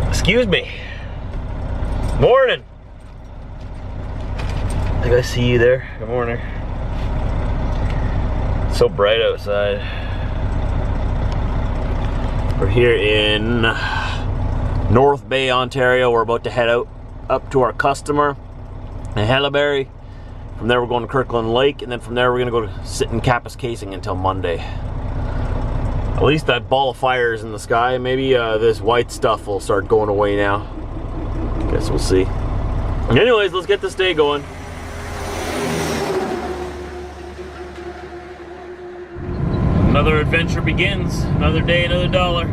Excuse me. Morning. I think I see you there. Good morning. It's so bright outside. We're here in North Bay, Ontario. We're about to head out up to our customer in Haileybury. From there we're going to Kirkland Lake, and then from there we're gonna go to sit in Kapuskasing until Monday. At least that ball of fire is in the sky. Maybe this white stuff will start going away now. Guess we'll see. Anyways, let's get this day going. Another adventure begins. Another day, another dollar.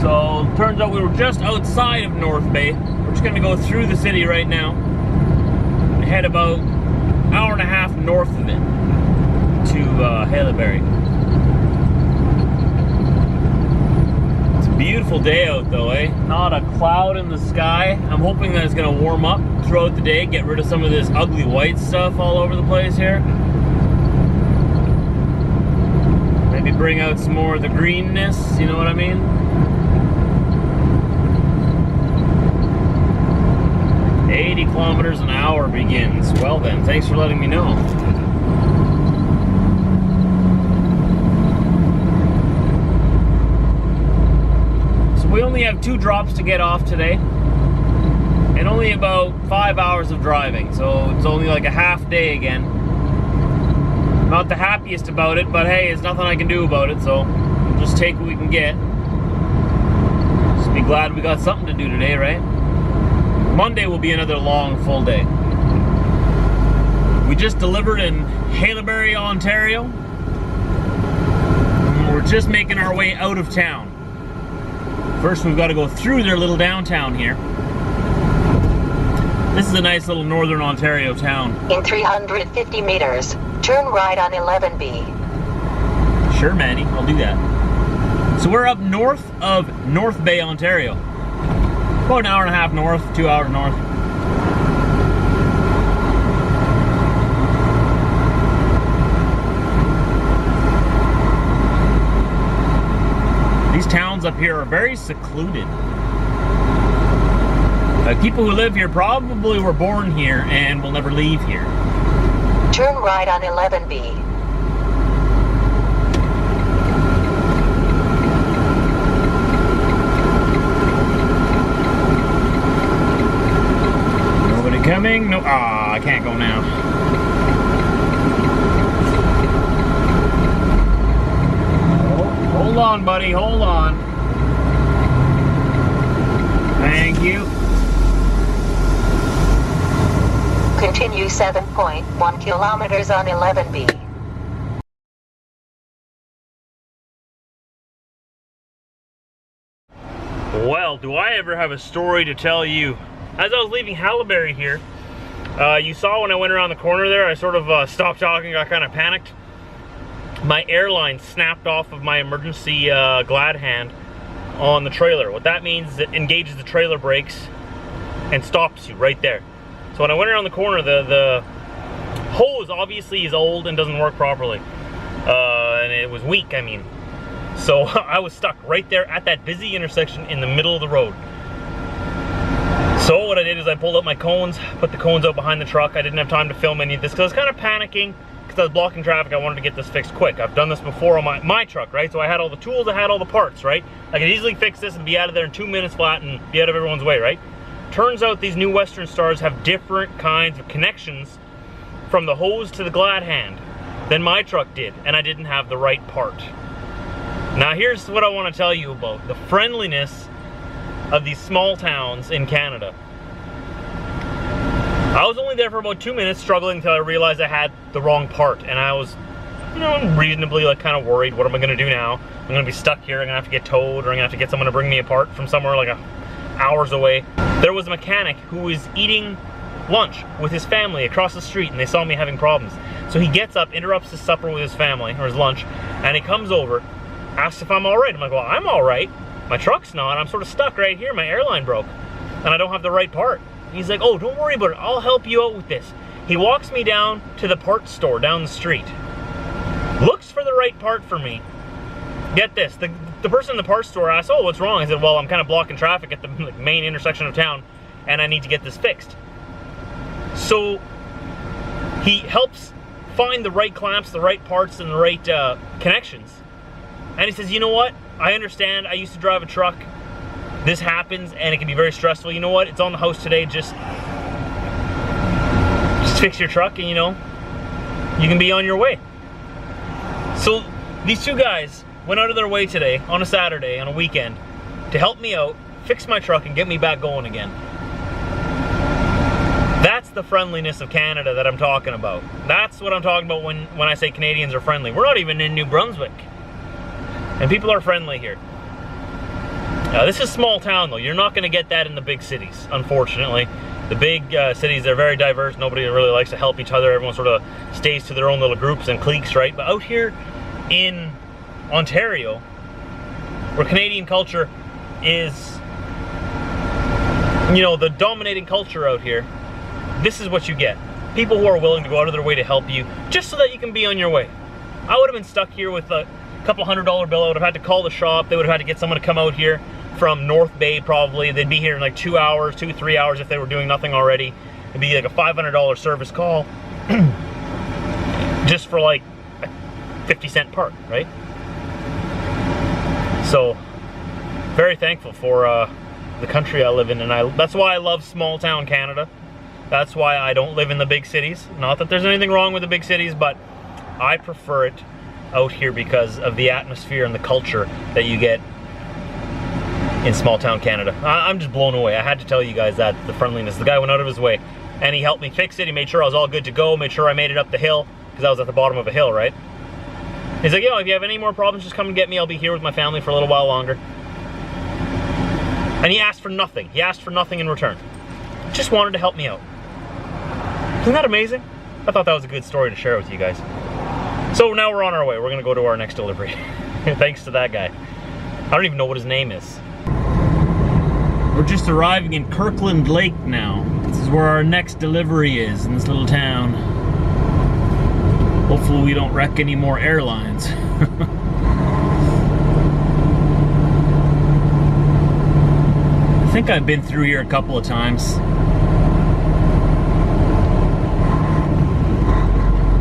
So, turns out we were just outside of North Bay. We're just gonna go through the city right now. Head about an hour and a half north of it to Haileybury. It's a beautiful day out though, eh? Not a cloud in the sky. I'm hoping that it's gonna warm up throughout the day, get rid of some of this ugly white stuff all over the place here. Maybe bring out some more of the greenness, you know what I mean? Kilometers an hour begins. Well then, thanks for letting me know. So we only have 2 drops to get off today, and only about 5 hours of driving, so it's only like a half day again. Not the happiest about it, but hey, there's nothing I can do about it, so we'll just take what we can get. Just be glad we got something to do today, right? Monday will be another long, full day. We just delivered in Haileybury, Ontario. And we're just making our way out of town. First, we've got to go through their little downtown here. This is a nice little northern Ontario town. In 350 meters, turn right on 11B. Sure, Manny, I'll do that. So we're up north of North Bay, Ontario. About an hour and a half north, 2 hours north. These towns up here are very secluded. People who live here probably were born here and will never leave here. Turn right on 11B. Coming? No. Ah, I can't go now. Oh, hold on, buddy. Hold on. Thank you. Continue 7.1 kilometers on 11B. Well, do I ever have a story to tell you? As I was leaving Haileybury here, you saw when I went around the corner there, I sort of stopped talking, got kind of panicked. My airline snapped off of my emergency glad hand on the trailer. What that means is it engages the trailer brakes and stops you right there. So when I went around the corner, the hose obviously is old and doesn't work properly. And it was weak, I mean. So I was stuck right there at that busy intersection in the middle of the road. So what I did is I pulled up my cones, put the cones out behind the truck. I didn't have time to film any of this because I was kind of panicking because I was blocking traffic. I wanted to get this fixed quick. I've done this before on my truck, right? So I had all the tools, I had all the parts, right? I could easily fix this and be out of there in 2 minutes flat and be out of everyone's way, right? Turns out these new Western Stars have different kinds of connections from the hose to the glad hand than my truck did, and I didn't have the right part. Now here's what I want to tell you about the friendliness of these small towns in Canada. I was only there for about 2 minutes struggling until I realized I had the wrong part, and I was, you know, reasonably like kind of worried. What am I going to do now? I'm going to be stuck here. I'm going to have to get towed, or I'm going to have to get someone to bring me apart from somewhere like hours away. There was a mechanic who was eating lunch with his family across the street, and they saw me having problems. So he gets up, interrupts his supper with his family, or his lunch, and he comes over, asks if I'm all right. I'm like, well, I'm all right. My truck's not. I'm sort of stuck right here. My airline broke, and I don't have the right part. He's like, oh, don't worry about it. I'll help you out with this. He walks me down to the parts store down the street. Looks for the right part for me. Get this, the person in the parts store asked, oh, what's wrong? I said, well, I'm kind of blocking traffic at the main intersection of town, and I need to get this fixed. So he helps find the right clamps, the right parts, and the right connections. And he says, you know what? I understand. I used to drive a truck. This happens, and it can be very stressful. You know what? It's on the house today. Just fix your truck, and you know, you can be on your way. So these two guys went out of their way today, on a Saturday, on a weekend, to help me out, fix my truck, and get me back going again. That's the friendliness of Canada that I'm talking about. That's what I'm talking about when I say Canadians are friendly. We're not even in New Brunswick. And people are friendly here. This is small town though. You're not going to get that in the big cities, unfortunately. The big cities are very diverse. Nobody really likes to help each other. Everyone sort of stays to their own little groups and cliques, right? But out here in Ontario, where Canadian culture is, you know, the dominating culture out here, this is what you get. People who are willing to go out of their way to help you, just so that you can be on your way. I would have been stuck here with a couple $100 bill. I would have had to call the shop. They would have had to get someone to come out here from North Bay probably. They'd be here in like 2 hours, 2-3 hours if they were doing nothing already. It'd be like a $500 service call just for like a 50-cent part, right? So, very thankful for the country I live in, and that's why I love small town Canada. That's why I don't live in the big cities. Not that there's anything wrong with the big cities, but I prefer it out here because of the atmosphere and the culture that you get in small town Canada. I'm just blown away. I had to tell you guys that, the friendliness. The guy went out of his way and he helped me fix it. He made sure I was all good to go, made sure I made it up the hill, because I was at the bottom of a hill, right? He's like, yo, if you have any more problems, just come and get me. I'll be here with my family for a little while longer. And he asked for nothing. He asked for nothing in return. Just wanted to help me out. Isn't that amazing? I thought that was a good story to share with you guys. So now we're on our way. We're gonna go to our next delivery. Thanks to that guy. I don't even know what his name is. We're just arriving in Kirkland Lake now. This is where our next delivery is, in this little town. Hopefully we don't wreck any more airlines. I think I've been through here a couple of times.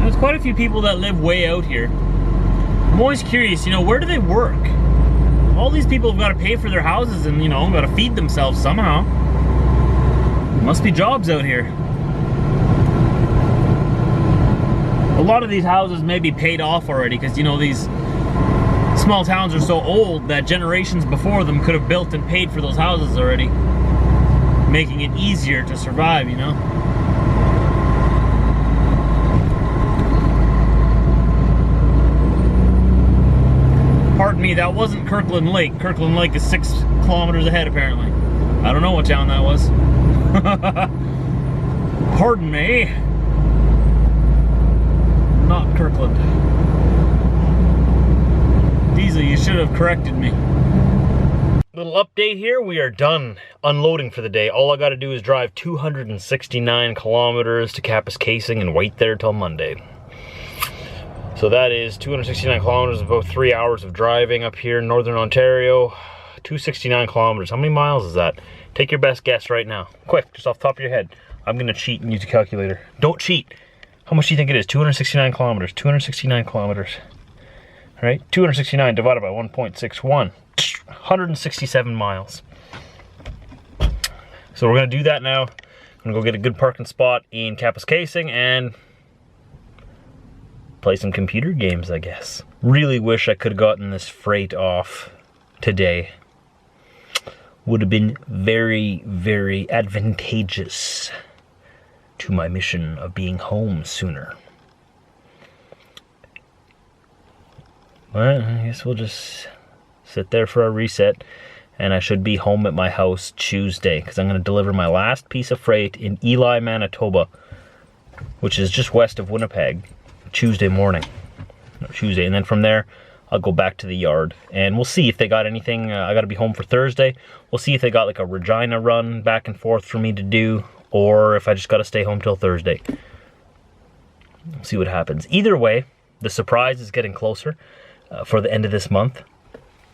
There's quite a few people that live way out here. I'm always curious, you know, where do they work? All these people have got to pay for their houses and, you know, got to feed themselves somehow. There must be jobs out here. A lot of these houses may be paid off already because, you know, these small towns are so old that generations before them could have built and paid for those houses already, making it easier to survive, you know? Pardon me, that wasn't Kirkland Lake. Kirkland Lake is 6 kilometers ahead, apparently. I don't know what town that was. Pardon me. Not Kirkland. Diesel, you should have corrected me. Little update here. We are done unloading for the day. All I got to do is drive 269 kilometers to Kapuskasing and wait there till Monday. So that is 269 kilometers, about 3 hours of driving up here in Northern Ontario. 269 kilometers. How many miles is that? Take your best guess right now. Quick, just off the top of your head. I'm going to cheat and use a calculator. Don't cheat. How much do you think it is? 269 kilometers. 269 kilometers. All right? 269 divided by 1.61. 167 miles. So we're going to do that now. I'm going to go get a good parking spot in Kapuskasing and play some computer games, I guess. Really wish I could have gotten this freight off today. Would have been very, very advantageous to my mission of being home sooner. Well, I guess we'll just sit there for a reset, and I should be home at my house Tuesday, because I'm going to deliver my last piece of freight in Ely, Manitoba, which is just west of Winnipeg, Tuesday morning. No, Tuesday, and then from there, I'll go back to the yard, and we'll see if they got anything. I got to be home for Thursday. We'll see if they got like a Regina run back and forth for me to do, or if I just got to stay home till Thursday. We'll see what happens. Either way, The surprise is getting closer for the end of this month.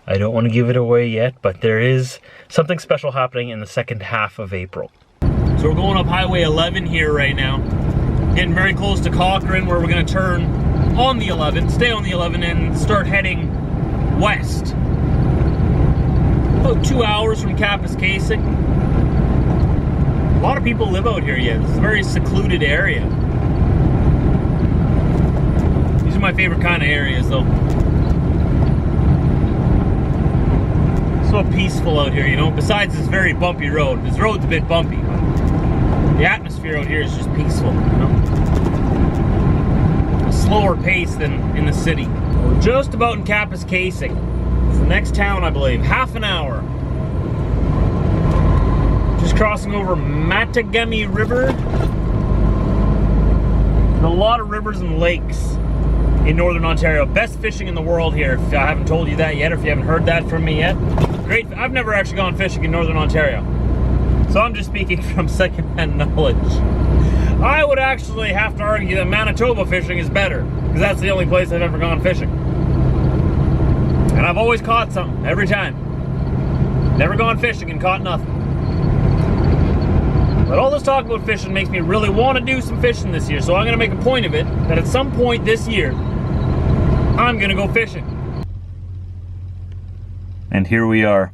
I don't want to give it away yet, but there is something special happening in the second half of April. So we're going up Highway 11 here right now. Getting very close to Cochrane, where we're going to turn on the 11, stay on the 11, and start heading west. About 2 hours from Kapuskasing. A lot of people live out here yet. This is a very secluded area. These are my favorite kind of areas though. So peaceful out here, you know, besides this very bumpy road. This road's a bit bumpy, but the atmosphere out here is just peaceful, you know. A slower pace than in the city. We're just about in Kapuskasing. It's the next town, I believe. Half an hour. Just crossing over Mattagami River. There's a lot of rivers and lakes in Northern Ontario. Best fishing in the world here, if I haven't told you that yet, or if you haven't heard that from me yet. Great, I've never actually gone fishing in Northern Ontario. So I'm just speaking from secondhand knowledge. I would actually have to argue that Manitoba fishing is better, because that's the only place I've ever gone fishing. And I've always caught something, every time. Never gone fishing and caught nothing. But all this talk about fishing makes me really want to do some fishing this year, so I'm going to make a point of it, that at some point this year, I'm going to go fishing. And here we are.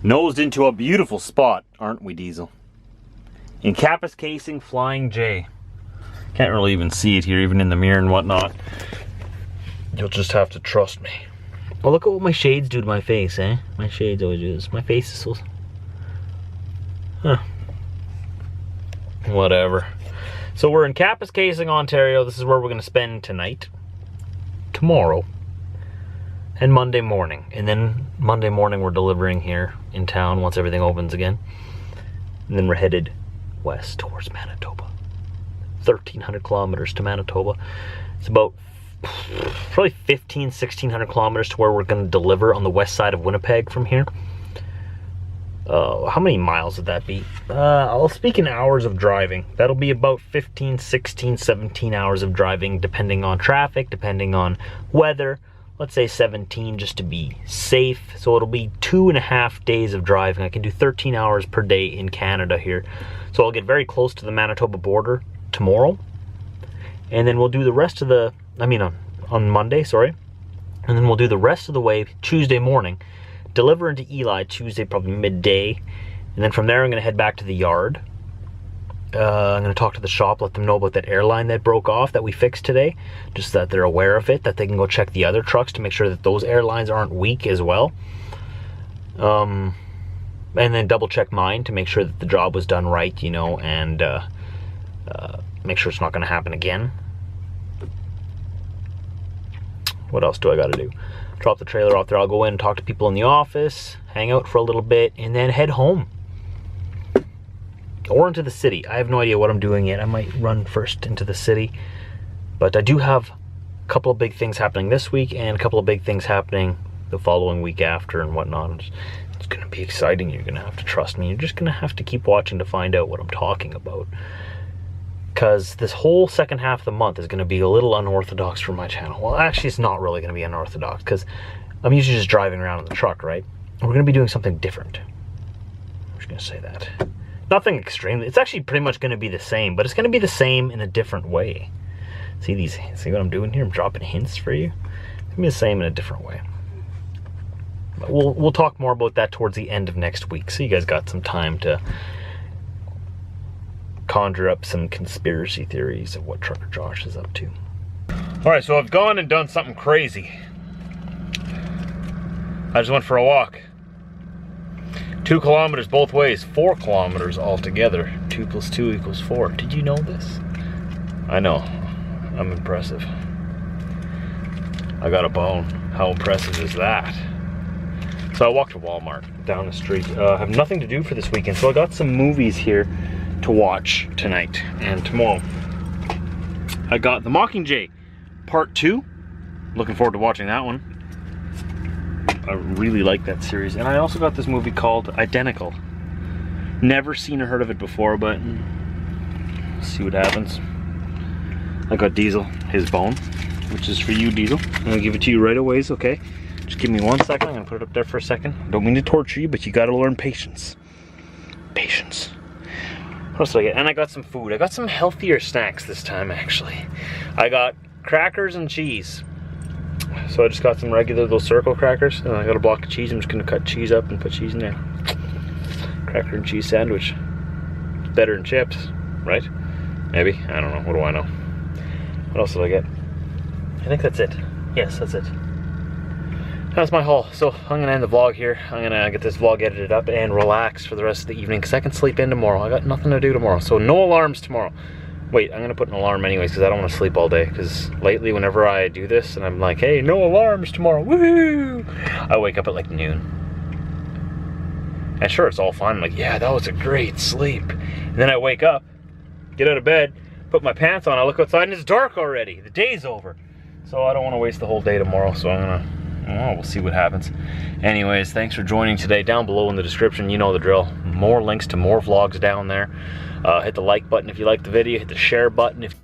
Nosed into a beautiful spot, aren't we, Diesel? In Kapuskasing Flying J. Can't really even see it here, even in the mirror and whatnot. You'll just have to trust me. Well, look at what my shades do to my face, eh? My shades always do this. My face is so... Huh. Whatever. So we're in Kapuskasing, Ontario. This is where we're going to spend tonight, tomorrow, and Monday morning. And then Monday morning we're delivering here in town once everything opens again. And then we're headed west towards Manitoba. 1,300 kilometers to Manitoba. It's about probably 1,600 kilometers to where we're going to deliver on the west side of Winnipeg from here. How many miles would that be? I'll speak in hours of driving. That'll be about 15, 16, 17 hours of driving, depending on traffic, depending on weather. Let's say 17 just to be safe. So it'll be 2.5 days of driving. I can do 13 hours per day in Canada here. So I'll get very close to the Manitoba border tomorrow. And then we'll do the rest of the, on Monday, sorry. And then we'll do the rest of the way Tuesday morning. Deliver into Eli Tuesday, probably midday. And then from there, I'm going to head back to the yard. I'm going to talk to the shop, let them know about that airline that broke off that we fixed today. Just that they're aware of it, that they can go check the other trucks to make sure that those airlines aren't weak as well. And then double check mine to make sure that the job was done right, you know, and make sure it's not going to happen again. What else do I got to do? Drop the trailer off there. I'll go in and talk to people in the office, hang out for a little bit, and then head home. Or into the city. I have no idea what I'm doing yet. I might run first into the city. But I do have a couple of big things happening this week and a couple of big things happening the following week after and whatnot. It's going to be exciting. You're going to have to trust me. You're just going to have to keep watching to find out what I'm talking about. Because this whole second half of the month is going to be a little unorthodox for my channel. Well, actually, it's not really going to be unorthodox because I'm usually just driving around in the truck, right? We're going to be doing something different. I'm just going to say that. Nothing extremely. It's actually pretty much going to be the same, but it's going to be the same in a different way. See what I'm doing here? I'm dropping hints for you. It's going to be the same in a different way. But we'll talk more about that towards the end of next week, so you guys got some time to conjure up some conspiracy theories of what Trucker Josh is up to. Alright, so I've gone and done something crazy. I just went for a walk. 2 kilometers both ways, 4 kilometers altogether. 2 + 2 = 4. Did you know this? I know. I'm impressive. I got a bone. How impressive is that? So I walked to Walmart down the street. I have nothing to do for this weekend, so I got some movies here to watch tonight and tomorrow. I got The Mockingjay Part 2. Looking forward to watching that one. I really like that series. And I also got this movie called Identical. Never seen or heard of it before, but see what happens. I got Diesel his bone, which is for you, Diesel. I'm gonna give it to you right away, okay? Just give me 1 second. I'm gonna put it up there for a second. Don't mean to torture you, but you gotta learn patience. Patience. What else did I get? And I got some food. I got some healthier snacks this time, actually. I got crackers and cheese. So I just got some regular, those circle crackers, and I got a block of cheese. I'm just gonna cut cheese up and put cheese in there. Cracker and cheese sandwich. Better than chips, right? Maybe, I don't know, what do I know? What else did I get? I think that's it. Yes, that's it. That's my haul. So I'm gonna end the vlog here. I'm gonna get this vlog edited up and relax for the rest of the evening because I can sleep in tomorrow. I got nothing to do tomorrow, so no alarms tomorrow. Wait, I'm gonna put an alarm anyways because I don't want to sleep all day, because lately whenever I do this and I'm like, hey, no alarms tomorrow, woohoo, I wake up at like noon. And sure, it's all fine. I'm like, yeah, that was a great sleep. And then I wake up, get out of bed, put my pants on, I look outside and it's dark already. The day's over. So I don't want to waste the whole day tomorrow, so I'm gonna, we'll see what happens. Anyways, thanks for joining today. Down below in the description, you know the drill. More links to more vlogs down there. Hit the like button if you like the video. Hit the share button if